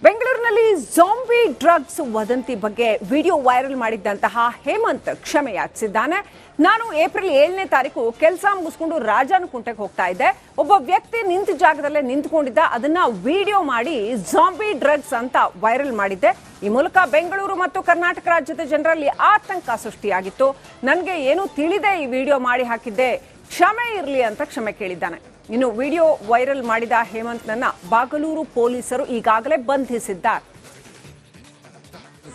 ಬೆಂಗಳೂರಿನಲ್ಲಿ zombie drugs ವದಂತಿ ಬಗ್ಗೆ ವಿಡಿಯೋ ವೈರಲ್ ಮಾಡಿದ್ದಂತಹ ಹೇಮಂತ್ ಕ್ಷಮೆ ಯಾಚಿಸಿದ್ದಾನೆ. ನಾನು ಏಪ್ರಿಲ್ 7ನೇ ತಾರೀಕು ಕೆಲಸ ಮುಗಿಸ್ಕೊಂಡು ರಾಜಾನುಕುಂಟೆಗೆ ಹೋಗ್ತಾ ಇದ್ದೆ. ಒಬ್ಬ ವ್ಯಕ್ತಿ ನಿಂತ ಜಾಗದಲ್ಲೇ ನಿಂತ್ಕೊಂಡಿದ್ದ. ಅದನ್ನ ವಿಡಿಯೋ ಮಾಡಿ ಜಾಂಬಿ ಡ್ರಗ್ಸ್ ಅಂತ ವೈರಲ್ ಮಾಡಿದ್ದೆ. ಈ ಮೂಲಕ ಬೆಂಗಳೂರು ಮತ್ತು ಕರ್ನಾಟಕ ರಾಜ್ಯದ ಜನರಲ್ಲಿ ಆತಂಕ ಸೃಷ್ಟಿಯಾಗಿತ್ತು. ನನಗೆ ಏನು ತಿಳಿದೇ ಈ ವಿಡಿಯೋ ಮಾಡಿ ಹಾಕಿದ್ದೆ, ಕ್ಷಮೆ ಇರಲಿ ಅಂತ ಕ್ಷಮೆ ಕೇಳಿದ್ದಾನೆ. ಇನ್ನು ವಿಡಿಯೋ ವೈರಲ್ ಮಾಡಿದ ಹೇಮಂತ್ನನ್ನ ಬಾಗಲೂರು ಪೊಲೀಸರು ಈಗಾಗಲೇ ಬಂಧಿಸಿದ್ದಾರೆ.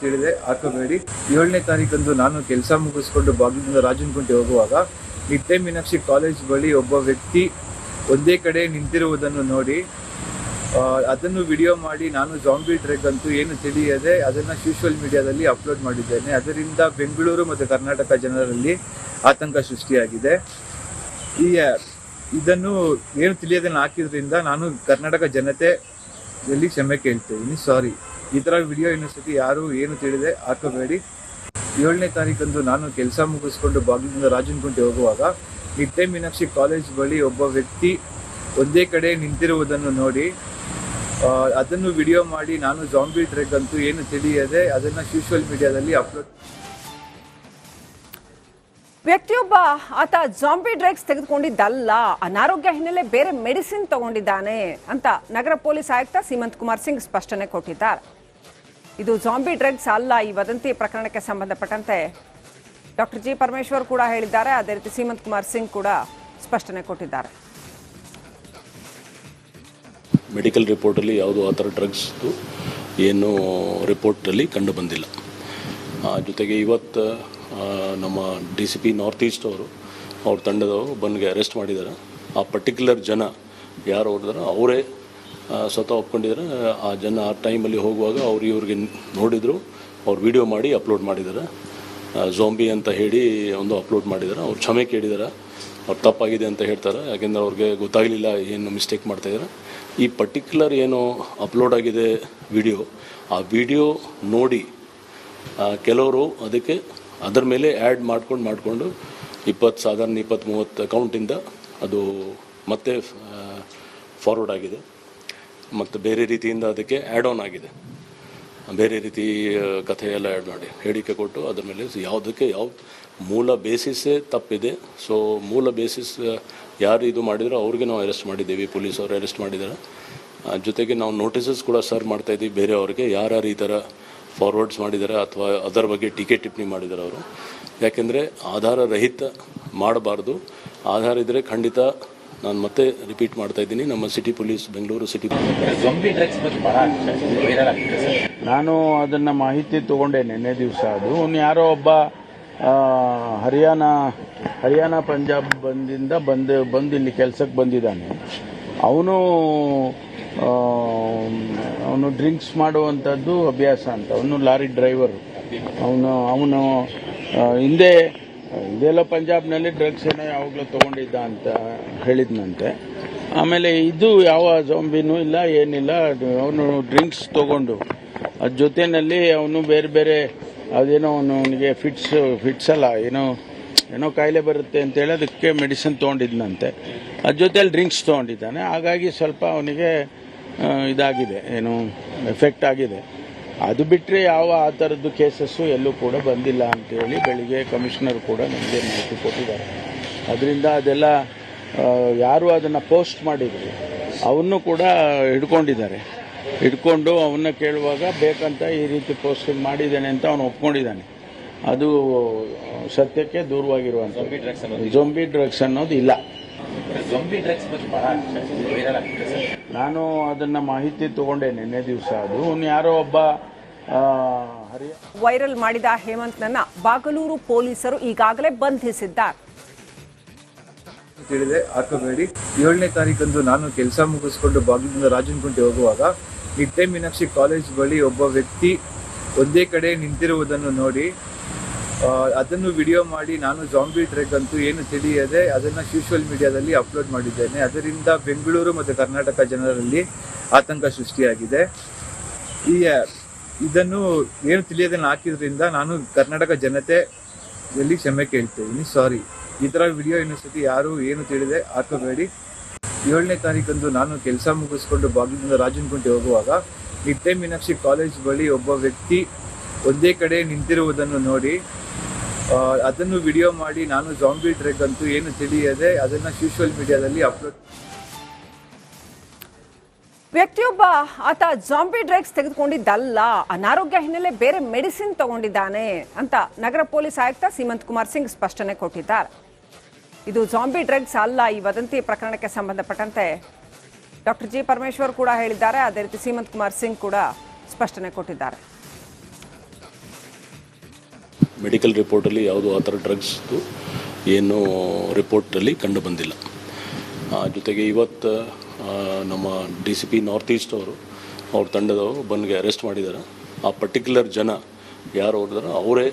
ತಿಳಿದೆ ಹಾಕಬೇಡಿ. 7ನೇ ತಾರೀಕಂದು ನಾನು ಕೆಲಸ ಮುಗಿಸ್ಕೊಂಡು ಬಾಗಲೂರಿನಿಂದ ರಾಜನಕುಂಟೆ ಹೋಗುವಾಗ ನಿಟ್ಟೆ ಮೀನಾಕ್ಷಿ ಕಾಲೇಜ್ ಬಳಿ ಒಬ್ಬ ವ್ಯಕ್ತಿ ಒಂದೇ ಕಡೆ ನಿಂತಿರುವುದನ್ನು ನೋಡಿ ಅದನ್ನು ವಿಡಿಯೋ ಮಾಡಿ ನಾನು ಜಾಂಬಿ ಡ್ರಗ್ ಅಂತೂ ಏನು ತಿಳಿಯದೆ ಅದನ್ನು ಸೋಷಿಯಲ್ ಮೀಡಿಯಾದಲ್ಲಿ ಅಪ್ಲೋಡ್ ಮಾಡಿದ್ದೇನೆ. ಅದರಿಂದ ಬೆಂಗಳೂರು ಮತ್ತು ಕರ್ನಾಟಕ ಜನರಲ್ಲಿ ಆತಂಕ ಸೃಷ್ಟಿಯಾಗಿದೆ. ಇದನ್ನು ಏನು ತಿಳಿಯದೆ ಹಾಕಿದ್ರಿಂದ ನಾನು ಕರ್ನಾಟಕ ಜನತೆಯಲ್ಲಿ ಕ್ಷಮೆ ಕೇಳ್ತೀನಿ. ಸಾರಿ. ಈ ಥರ ವಿಡಿಯೋ ಇನ್ನೊಂದ್ಸತಿ ಯಾರು ಏನು ತಿಳಿದೆ ಹಾಕಬೇಡಿ. 7ನೇ ತಾರೀಕಂದು ನಾನು ಕೆಲಸ ಮುಗಿಸ್ಕೊಂಡು ಬಾಗಲೂರಿನಿಂದ ರಾಜನಕುಂಟೆ ಹೋಗುವಾಗ ನಿಟ್ಟೆ ಮೀನಾಕ್ಷಿ ಕಾಲೇಜ್ ಬಳಿ ಒಬ್ಬ ವ್ಯಕ್ತಿ ಒಂದೇ ಕಡೆ ನಿಂತಿರುವುದನ್ನು ನೋಡಿ ಅದನ್ನು ವಿಡಿಯೋ ಮಾಡಿ ನಾನು ಜಾಂಬಿ ಡ್ರಗ್ ಅಂತೂ ಏನು ತಿಳಿಯದೆ ಅದನ್ನು ಸೋಷಿಯಲ್ ಮೀಡಿಯಾದಲ್ಲಿ ಅಪ್ಲೋಡ್. ವ್ಯಕ್ತಿಯೊಬ್ಬ ಆತ ಜಾಂಬಿ ಡ್ರಗ್ಸ್ ತೆಗೆದುಕೊಂಡಿದ್ದಲ್ಲ, ಅನಾರೋಗ್ಯ ಹಿನ್ನೆಲೆ ಬೇರೆ ಮೆಡಿಸಿನ್ ತಗೊಂಡಿದ್ದಾನೆ ಅಂತ ನಗರ ಪೊಲೀಸ್ ಆಯುಕ್ತ ಸೀಮಂತ್ ಕುಮಾರ್ ಸಿಂಗ್ ಸ್ಪಷ್ಟನೆ ಕೊಟ್ಟಿದ್ದಾರೆ. ಇದು ಜಾಂಬಿ ಡ್ರಗ್ಸ್ ಅಲ್ಲ. ಈ ವದಂತಿ ಪ್ರಕರಣಕ್ಕೆ ಸಂಬಂಧಪಟ್ಟಂತೆ ಡಾಕ್ಟರ್ ಜಿ ಪರಮೇಶ್ವರ್ ಕೂಡ ಹೇಳಿದ್ದಾರೆ. ಅದೇ ರೀತಿ ಸೀಮಂತ್ ಕುಮಾರ್ ಸಿಂಗ್ ಕೂಡ ಸ್ಪಷ್ಟನೆ ಕೊಟ್ಟಿದ್ದಾರೆ. ಮೆಡಿಕಲ್ ರಿಪೋರ್ಟಲ್ಲಿ ಯಾವುದೋ ಆ ಥರ ಡ್ರಗ್ಸ್ದು ಏನು ರಿಪೋರ್ಟಲ್ಲಿ ಕಂಡು ಬಂದಿಲ್ಲ. ಜೊತೆಗೆ ಇವತ್ತು ನಮ್ಮ DCP ನಾರ್ತ್ ಈಸ್ಟ್ ಅವ್ರ ತಂಡದವರು ಬಂದ್ಗೆ ಅರೆಸ್ಟ್ ಮಾಡಿದ್ದಾರೆ. ಆ ಪರ್ಟಿಕ್ಯುಲರ್ ಜನ ಯಾರು ಹೊಡೆದಾರೋ ಅವರೇ ಸ್ವತಃ ಒಪ್ಕೊಂಡಿದ್ದಾರೆ. ಆ ಜನ ಆ ಟೈಮಲ್ಲಿ ಹೋಗುವಾಗ ಇವ್ರಿಗೆ ನೋಡಿದರು, ಅವ್ರು ವಿಡಿಯೋ ಮಾಡಿ ಅಪ್ಲೋಡ್ ಮಾಡಿದ್ದಾರೆ. ಜಾಂಬಿ ಅಂತ ಹೇಳಿ ಒಂದು ಅಪ್ಲೋಡ್ ಮಾಡಿದ್ದಾರೆ. ಅವ್ರು ಕ್ಷಮೆ ಕೇಳಿದ್ದಾರೆ. ಅವ್ರು ತಪ್ಪಾಗಿದೆ ಅಂತ ಹೇಳ್ತಾರೆ. ಯಾಕೆಂದರೆ ಅವ್ರಿಗೆ ಗೊತ್ತಾಗಲಿಲ್ಲ ಏನು ಮಿಸ್ಟೇಕ್ ಮಾಡ್ತಾಯಿದ್ದಾರೆ. ಈ ಪರ್ಟಿಕ್ಯುಲರ್ ಏನು ಅಪ್ಲೋಡ್ ಆಗಿದೆ ವಿಡಿಯೋ, ಆ ವಿಡಿಯೋ ನೋಡಿ ಕೆಲವರು ಅದರ ಮೇಲೆ ಆ್ಯಡ್ ಮಾಡಿಕೊಂಡು 20-30 ಅಕೌಂಟಿಂದ ಅದು ಮತ್ತೆ ಫಾರ್ವರ್ಡ್ ಆಗಿದೆ. ಮತ್ತು ಬೇರೆ ರೀತಿಯಿಂದ ಅದಕ್ಕೆ ಆ್ಯಡ್ ಆನ್ ಆಗಿದೆ. ಬೇರೆ ರೀತಿ ಕಥೆಯೆಲ್ಲ ಆ್ಯಡ್ ಮಾಡಿ ಹೇಳಿಕೆ ಕೊಟ್ಟು ಅದರ ಮೇಲೆ ಯಾವ ಮೂಲ ಬೇಸಿಸ್ಸೇ ತಪ್ಪಿದೆ. ಸೊ ಮೂಲ ಬೇಸಿಸ್ ಯಾರು ಇದು ಮಾಡಿದ್ರು ಅವ್ರಿಗೆ ನಾವು ಅರೆಸ್ಟ್ ಮಾಡಿದ್ದೀವಿ. ಪೊಲೀಸವರು ಅರೆಸ್ಟ್ ಮಾಡಿದ್ದಾರೆ. ಜೊತೆಗೆ ನಾವು ನೋಟಿಸಸ್ ಕೂಡ ಸರ್ವ್ ಮಾಡ್ತಾಯಿದ್ದೀವಿ ಬೇರೆಯವ್ರಿಗೆ ಯಾರ್ಯಾರು ಈ ಥರ ಫಾರ್ವರ್ಡ್ಸ್ ಮಾಡಿದ್ದಾರೆ ಅಥವಾ ಅದರ ಬಗ್ಗೆ ಟೀಕೆ ಟಿಪ್ಪಣಿ ಮಾಡಿದ್ದಾರೆ ಅವರು. ಯಾಕೆಂದರೆ ಆಧಾರ ರಹಿತ ಮಾಡಬಾರ್ದು. ಆಧಾರ ಇದ್ದರೆ ಖಂಡಿತ ನಾನು ಮತ್ತೆ ರಿಪೀಟ್ ಮಾಡ್ತಾ ಇದ್ದೀನಿ, ನಮ್ಮ ಸಿಟಿ ಪೊಲೀಸ್, ಬೆಂಗಳೂರು ಸಿಟಿ ನಾನು ಅದನ್ನು ಮಾಹಿತಿ ತೊಗೊಂಡೆ ನಿನ್ನೆ ದಿವಸ. ಅದು ಯಾರೋ ಒಬ್ಬ ಹರಿಯಾಣ ಪಂಜಾಬ್ ಬಂದು ಇಲ್ಲಿ ಕೆಲಸಕ್ಕೆ ಬಂದಿದ್ದಾನೆ. ಅವನು ಡ್ರಿಂಕ್ಸ್ ಮಾಡುವಂಥದ್ದು ಅಭ್ಯಾಸ ಅಂತ. ಅವನು ಲಾರಿ ಡ್ರೈವರ್. ಅವನು ಹಿಂದೆಲ್ಲ ಪಂಜಾಬ್ನಲ್ಲಿ ಡ್ರಗ್ಸ್ ಏನೋ ಯಾವಾಗಲೂ ತೊಗೊಂಡಿದ್ದ ಅಂತ ಹೇಳಿದ್ನಂತೆ. ಆಮೇಲೆ ಇದು ಯಾವ ಜಾಂಬಿನೂ ಇಲ್ಲ, ಏನಿಲ್ಲ. ಅವನು ಡ್ರಿಂಕ್ಸ್ ತೊಗೊಂಡು ಅದ್ರ ಜೊತೆಯಲ್ಲಿ ಅವನು ಬೇರೆ ಅದೇನೋ ಅವನಿಗೆ ಫಿಟ್ಸ್ ಅಲ್ಲ, ಏನೋ ಕಾಯಿಲೆ ಬರುತ್ತೆ ಅಂತೇಳಿ ಅದಕ್ಕೆ ಮೆಡಿಸಿನ್ ತೊಗೊಂಡಿದ್ನಂತೆ. ಅದ್ರ ಜೊತೆಯಲ್ಲಿ ಡ್ರಿಂಕ್ಸ್ ತೊಗೊಂಡಿದ್ದಾನೆ. ಹಾಗಾಗಿ ಸ್ವಲ್ಪ ಅವನಿಗೆ ಇದಾಗಿದೆ, ಎಫೆಕ್ಟ್ ಆಗಿದೆ. ಅದು ಬಿಟ್ಟರೆ ಯಾವ ಆ ಥರದ್ದು ಕೇಸಸ್ಸು ಎಲ್ಲೂ ಕೂಡ ಬಂದಿಲ್ಲ ಅಂತೇಳಿ ಬೆಳಿಗ್ಗೆ ಕಮಿಷನರ್ ಕೂಡ ನಮಗೆ ಮಾಹಿತಿ ಕೊಟ್ಟಿದ್ದಾರೆ. ಅದರಿಂದ ಅದೆಲ್ಲ ಯಾರು ಅದನ್ನು ಪೋಸ್ಟ್ ಮಾಡಿದ್ರು ಅವನ್ನು ಕೂಡ ಹಿಡ್ಕೊಂಡು ಅವನ್ನ ಕೇಳುವಾಗ ಬೇಕಂತ ಈ ರೀತಿ ಪೋಸ್ಟಿಂಗ್ ಮಾಡಿದ್ದಾನೆ ಅಂತ ಅವನು ಒಪ್ಕೊಂಡಿದ್ದಾನೆ. ಅದು ಸತ್ಯಕ್ಕೆ ದೂರವಾಗಿರುವಂಥ ಜಾಂಬಿ ಡ್ರಗ್ಸ್ ಅನ್ನೋದು ಇಲ್ಲ. ನಾನು ಅದನ್ನು ಮಾಹಿತಿ ತೊಗೊಂಡೆ ನಿನ್ನೆ ದಿವಸ. ಅದು ಯಾರೋ ಒಬ್ಬ ವೈರಲ್ ಮಾಡಿದ ಹೇಮಂತ್ನನ್ನ ಬಾಗಲೂರು ಪೊಲೀಸರು ಈಗಾಗಲೇ ಬಂಧಿಸಿದ್ದಾರೆ. ತಿಳಿದೆ ಹಾಕಬೇಡಿ. 7ನೇ ತಾರೀಕಂದು ನಾನು ಕೆಲಸ ಮುಗಿಸ್ಕೊಂಡು ಬಾಗಲೂರಿನಿಂದ ರಾಜನಕುಂಟೆ ಹೋಗುವಾಗ ನಿಟ್ಟೆ ಮೀನಾಕ್ಷಿ ಕಾಲೇಜ್ ಬಳಿ ಒಬ್ಬ ವ್ಯಕ್ತಿ ಒಂದೇ ಕಡೆ ನಿಂತಿರುವುದನ್ನು ನೋಡಿ ಅದನ್ನು ವಿಡಿಯೋ ಮಾಡಿ ನಾನು ಜಾಂಬಿ ಡ್ರಗ್ ಅಂತೂ ಏನು ತಿಳಿಯದೆ ಅದನ್ನು ಸೋಷಿಯಲ್ ಮೀಡಿಯಾದಲ್ಲಿ ಅಪ್ಲೋಡ್ ಮಾಡಿದ್ದೇನೆ. ಅದರಿಂದ ಬೆಂಗಳೂರು ಮತ್ತು ಕರ್ನಾಟಕ ಜನರಲ್ಲಿ ಆತಂಕ ಸೃಷ್ಟಿಯಾಗಿದೆ. ಇದನ್ನು ಏನು ತಿಳಿಯದೆ ಹಾಕಿದ್ರಿಂದ ನಾನು ಕರ್ನಾಟಕ ಜನತೆಯಲ್ಲಿ ಕ್ಷಮೆ ಕೇಳ್ತೀನಿ. ಸಾರಿ. ಈ ಥರ ವಿಡಿಯೋ ಇನ್ನೊಂದ್ಸತಿ ಯಾರು ಏನು ತಿಳಿದೆ ಹಾಕಬೇಡಿ. 7ನೇ ತಾರೀಕಂದು ನಾನು ಕೆಲಸ ಮುಗಿಸ್ಕೊಂಡು ಬಾಗಲೂರಿನಿಂದ ರಾಜನಕುಂಟೆ ಹೋಗುವಾಗ ನಿಟ್ಟೆ ಮೀನಾಕ್ಷಿ ಕಾಲೇಜ್ ಬಳಿ ಒಬ್ಬ ವ್ಯಕ್ತಿ ಒಂದೇ ಕಡೆ ನಿಂತಿರುವುದನ್ನು ನೋಡಿ ಅದನ್ನು ವಿಡಿಯೋ ಮಾಡಿ ನಾನು ಜಾಂಬಿ ಡ್ರಗ್ ಅಂತೂ ಏನು ತಿಳಿಯದೆ ಅದನ್ನು ಸೋಷಿಯಲ್ ಮೀಡಿಯಾದಲ್ಲಿ ಅಪ್ಲೋಡ್. ವ್ಯಕ್ತಿಯೊಬ್ಬ ಆತ ಜಾಂಬಿ ಡ್ರಗ್ಸ್ ತೆಗೆದುಕೊಂಡಿದ್ದಲ್ಲ, ಅನಾರೋಗ್ಯ ಹಿನ್ನೆಲೆ ಬೇರೆ ಮೆಡಿಸಿನ್ ತಗೊಂಡಿದ್ದಾನೆ ಅಂತ ನಗರ ಪೊಲೀಸ್ ಆಯುಕ್ತ ಸೀಮಂತ್ ಕುಮಾರ್ ಸಿಂಗ್ ಸ್ಪಷ್ಟನೆ ಕೊಟ್ಟಿದ್ದಾರೆ. ಇದು ಜಾಂಬಿ ಡ್ರಗ್ಸ್ ಅಲ್ಲ. ಈ ವದಂತಿ ಪ್ರಕರಣಕ್ಕೆ ಸಂಬಂಧಪಟ್ಟಂತೆ ಡಾಕ್ಟರ್ ಜಿ ಪರಮೇಶ್ವರ್ ಕೂಡ ಹೇಳಿದ್ದಾರೆ. ಅದೇ ರೀತಿ ಸೀಮಂತ್ ಕುಮಾರ್ ಸಿಂಗ್ ಕೂಡ ಸ್ಪಷ್ಟನೆ ಕೊಟ್ಟಿದ್ದಾರೆ. ಮೆಡಿಕಲ್ ರಿಪೋರ್ಟಲ್ಲಿ ಯಾವುದೂ ಆ ಥರ ಡ್ರಗ್ಸ್ದು ಏನು ರಿಪೋರ್ಟಲ್ಲಿ ಕಂಡು ಬಂದಿಲ್ಲ. ಜೊತೆಗೆ ಇವತ್ತು ನಮ್ಮ DCP ನಾರ್ತ್ ಈಸ್ಟ್ ಅವರು ಅವ್ರ ತಂಡದವರು ಬಂದ್ಗೆ ಅರೆಸ್ಟ್ ಮಾಡಿದ್ದಾರೆ. ಆ ಪರ್ಟಿಕ್ಯುಲರ್ ಜನ ಯಾರು ಹೋಗಿದಾರೋ ಅವರೇ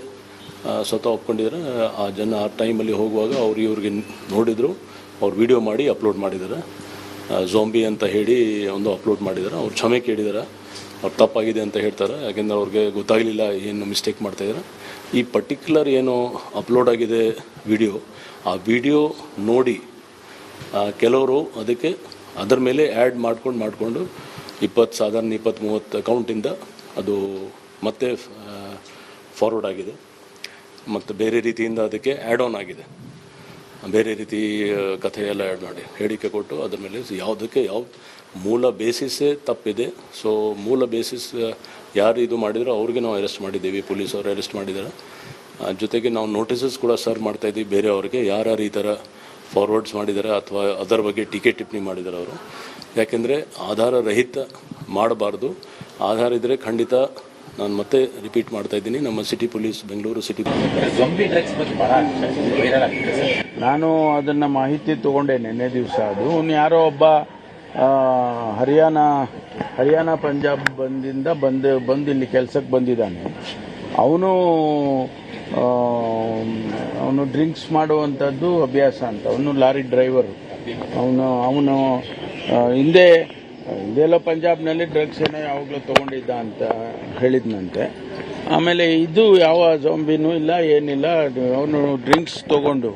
ಸ್ವತಃ ಒಪ್ಕೊಂಡಿದ್ದಾರೆ. ಆ ಜನ ಆ ಟೈಮಲ್ಲಿ ಹೋಗುವಾಗ ಇವ್ರಿಗೆ ನೋಡಿದರು, ಅವ್ರು ವಿಡಿಯೋ ಮಾಡಿ ಅಪ್ಲೋಡ್ ಮಾಡಿದ್ದಾರೆ. ಝಾಂಬಿ ಅಂತ ಹೇಳಿ ಒಂದು ಅಪ್ಲೋಡ್ ಮಾಡಿದ್ದಾರೆ. ಅವ್ರು ಕ್ಷಮೆ ಕೇಳಿದ್ದಾರೆ, ಅವ್ರು ತಪ್ಪಾಗಿದೆ ಅಂತ ಹೇಳ್ತಾರೆ. ಯಾಕೆಂದರೆ ಅವ್ರಿಗೆ ಗೊತ್ತಾಗಲಿಲ್ಲ ಏನು ಮಿಸ್ಟೇಕ್ ಮಾಡ್ತಾಯಿದ್ದಾರೆ. ಈ ಪರ್ಟಿಕ್ಯುಲರ್ ಏನು ಅಪ್ಲೋಡ್ ಆಗಿದೆ ಆ ವಿಡಿಯೋ ನೋಡಿ ಕೆಲವರು ಅದಕ್ಕೆ ಅದರ ಮೇಲೆ ಆ್ಯಡ್ ಮಾಡಿಕೊಂಡು 20-30 ಅಕೌಂಟಿಂದ ಅದು ಮತ್ತೆ ಫಾರ್ವರ್ಡ್ ಆಗಿದೆ ಮತ್ತು ಬೇರೆ ರೀತಿಯಿಂದ ಅದಕ್ಕೆ ಆ್ಯಡ್ ಆನ್ ಆಗಿದೆ. ಬೇರೆ ರೀತಿ ಕಥೆಯೆಲ್ಲ ಆ್ಯಡ್ ಮಾಡಿ ಹೇಳಿಕೆ ಕೊಟ್ಟು ಅದ್ರ ಮೇಲೆ ಯಾವ ಮೂಲ ಬೇಸಿಸೇ ತಪ್ಪಿದೆ. ಸೊ ಮೂಲ ಬೇಸಿಸ್ ಯಾರು ಇದು ಮಾಡಿದ್ರು ಅವ್ರಿಗೆ ನಾವು ಅರೆಸ್ಟ್ ಮಾಡಿದ್ದೀವಿ, ಪೊಲೀಸವರು ಅರೆಸ್ಟ್ ಮಾಡಿದ್ದಾರೆ. ಜೊತೆಗೆ ನಾವು ನೋಟಿಸಸ್ ಕೂಡ ಸರ್ವ್ ಮಾಡ್ತಾಯಿದ್ದೀವಿ ಬೇರೆಯವ್ರಿಗೆ ಯಾರು ಈ ಥರ ಫಾರ್ವರ್ಡ್ಸ್ ಮಾಡಿದ್ದಾರೆ ಅಥವಾ ಅದರ ಬಗ್ಗೆ ಟೀಕೆ ಟಿಪ್ಪಣಿ ಮಾಡಿದ್ದಾರೆ ಅವರು. ಯಾಕೆಂದರೆ ಆಧಾರ ರಹಿತ ಮಾಡಬಾರ್ದು. ಆಧಾರ ಇದ್ದರೆ ಖಂಡಿತ ನಾನು ಮತ್ತೆ ರಿಪೀಟ್ ಮಾಡ್ತಾ ಇದ್ದೀನಿ, ನಮ್ಮ ಸಿಟಿ ಪೊಲೀಸ್ ಬೆಂಗಳೂರು ಸಿಟಿ ನಾನು ಅದನ್ನು ಮಾಹಿತಿ ತೊಗೊಂಡೆ ನಿನ್ನೆ ದಿವಸ. ಅದು ಯಾರೋ ಒಬ್ಬ ಹರಿಯಾಣ ಪಂಜಾಬ್ ಬಂದು ಇಲ್ಲಿ ಕೆಲಸಕ್ಕೆ ಬಂದಿದ್ದಾನೆ. ಅವನು ಡ್ರಿಂಕ್ಸ್ ಮಾಡುವಂಥದ್ದು ಅಭ್ಯಾಸ ಅಂತ. ಅವನು ಲಾರಿ ಡ್ರೈವರ್. ಅವನು ಹಿಂದೆಲ್ಲೋ ಪಂಜಾಬ್ನಲ್ಲಿ ಡ್ರಗ್ಸ್ ಏನೋ ಯಾವಾಗಲೂ ತೊಗೊಂಡಿದ್ದ ಅಂತ ಹೇಳಿದ್ನಂತೆ. ಆಮೇಲೆ ಇದು ಯಾವ ಜಾಂಬಿನೂ ಇಲ್ಲ, ಏನಿಲ್ಲ. ಅವನು ಡ್ರಿಂಕ್ಸ್ ತೊಗೊಂಡು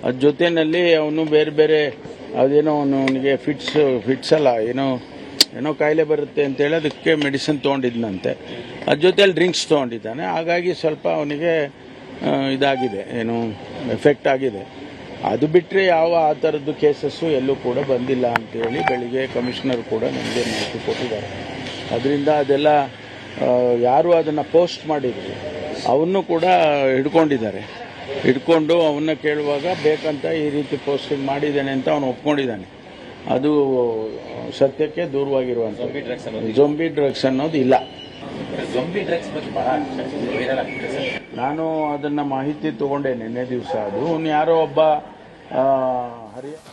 ಅದ್ರ ಜೊತೆಯಲ್ಲಿ ಅವನು ಬೇರೆ ಅದೇನೋ ಅವನಿಗೆ ಫಿಟ್ಸ್ ಅಲ್ಲ ಏನೋ ಕಾಯಿಲೆ ಬರುತ್ತೆ ಅಂತೇಳಿ ಅದಕ್ಕೆ ಮೆಡಿಸಿನ್ ತೊಗೊಂಡಿದ್ನಂತೆ. ಅದ್ರ ಜೊತೆಯಲ್ಲಿ ಡ್ರಿಂಕ್ಸ್ ತೊಗೊಂಡಿದ್ದಾನೆ. ಹಾಗಾಗಿ ಸ್ವಲ್ಪ ಅವನಿಗೆ ಇದಾಗಿದೆ, ಎಫೆಕ್ಟ್ ಆಗಿದೆ. ಅದು ಬಿಟ್ಟರೆ ಯಾವ ಆ ಥರದ್ದು ಕೇಸಸ್ಸು ಎಲ್ಲೂ ಕೂಡ ಬಂದಿಲ್ಲ ಅಂತೇಳಿ ಬೆಳಿಗ್ಗೆ ಕಮಿಷನರ್ ಕೂಡ ನಮಗೆ ಮಾಹಿತಿ ಕೊಟ್ಟಿದ್ದಾರೆ. ಅದರಿಂದ ಅದೆಲ್ಲ ಯಾರು ಅದನ್ನು ಪೋಸ್ಟ್ ಮಾಡಿದ್ರು ಅವನ್ನು ಕೂಡ ಹಿಡ್ಕೊಂಡು ಅವನ್ನ ಕೇಳುವಾಗ ಬೇಕಂತ ಈ ರೀತಿ ಪೋಸ್ಟಿಂಗ್ ಮಾಡಿದ್ದೇನೆ ಅಂತ ಅವನು ಒಪ್ಕೊಂಡಿದ್ದಾನೆ. ಅದು ಸತ್ಯಕ್ಕೆ ದೂರವಾಗಿರುವಂಥ ಜೊಂಬಿ ಡ್ರಗ್ಸ್ ಅನ್ನೋದು ಇಲ್ಲ. ನಾನು ಅದನ್ನು ಮಾಹಿತಿ ತೊಗೊಂಡೆ ನಿನ್ನೆ ದಿವಸ. ಅದು ಯಾರೋ ಒಬ್ಬ